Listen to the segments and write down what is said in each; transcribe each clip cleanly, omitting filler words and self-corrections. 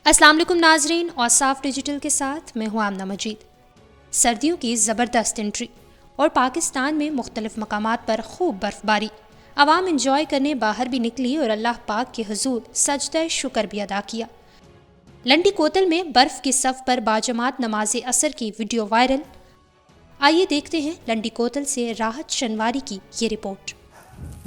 السلام علیکم ناظرین، اوصاف ڈیجیٹل کے ساتھ میں ہوں آمنہ مجید۔ سردیوں کی زبردست انٹری اور پاکستان میں مختلف مقامات پر خوب برف باری، عوام انجوائے کرنے باہر بھی نکلی اور اللہ پاک کے حضور سجدہ شکر بھی ادا کیا۔ لنڈی کوتل میں برف کی صف پر باجماعت نماز عصر کی ویڈیو وائرل۔ آئیے دیکھتے ہیں لنڈی کوتل سے راحت شنواری کی یہ رپورٹ۔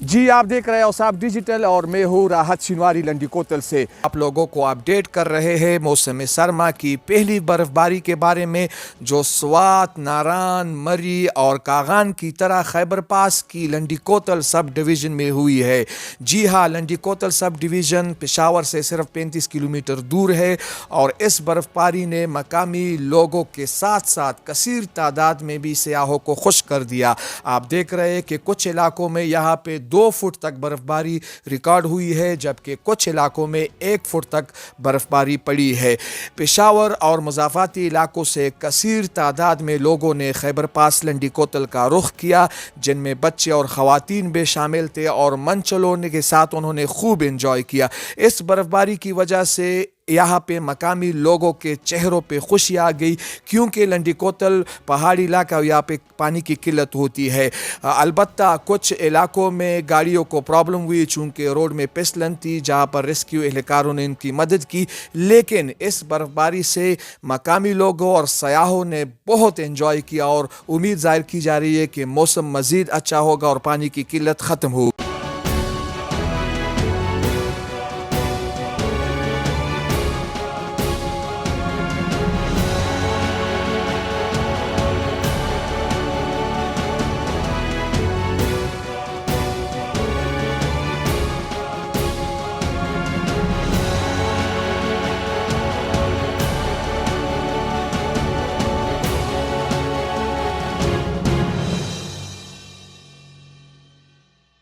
جی آپ دیکھ رہے ہیں اوصاف ڈیجیٹل اور میں ہوں راحت شنواری لنڈی کوتل سے۔ آپ لوگوں کو اپڈیٹ کر رہے ہیں موسم سرما کی پہلی برف باری کے بارے میں، جو سوات، ناران، مری اور کاغان کی طرح خیبر پاس کی لنڈی کوتل سب ڈویژن میں ہوئی ہے۔ جی ہاں، لنڈی کوتل سب ڈویژن پشاور سے صرف 35 کلومیٹر دور ہے اور اس برف باری نے مقامی لوگوں کے ساتھ ساتھ کثیر تعداد میں بھی سیاحوں کو خوش کر دیا۔ آپ دیکھ رہے ہیں کہ کچھ علاقوں میں یہاں پہ 2 فٹ تک برف باری ریکارڈ ہوئی ہے، جبکہ کچھ علاقوں میں 1 فٹ تک برف باری پڑی ہے۔ پشاور اور مضافاتی علاقوں سے کثیر تعداد میں لوگوں نے خیبر پاس لنڈی کوتل کا رخ کیا، جن میں بچے اور خواتین بھی شامل تھے اور منچلوں کے ساتھ انہوں نے خوب انجوائے کیا۔ اس برف باری کی وجہ سے یہاں پہ مقامی لوگوں کے چہروں پہ خوشی آ گئی، کیونکہ لنڈی کوتل پہاڑی علاقہ، یہاں پہ پانی کی قلت ہوتی ہے۔ البتہ کچھ علاقوں میں گاڑیوں کو پرابلم ہوئی چونکہ روڈ میں پسلن تھی، جہاں پر ریسکیو اہلکاروں نے ان کی مدد کی، لیکن اس برف باری سے مقامی لوگوں اور سیاحوں نے بہت انجوائے کیا اور امید ظاہر کی جا رہی ہے کہ موسم مزید اچھا ہوگا اور پانی کی قلت ختم ہوگی۔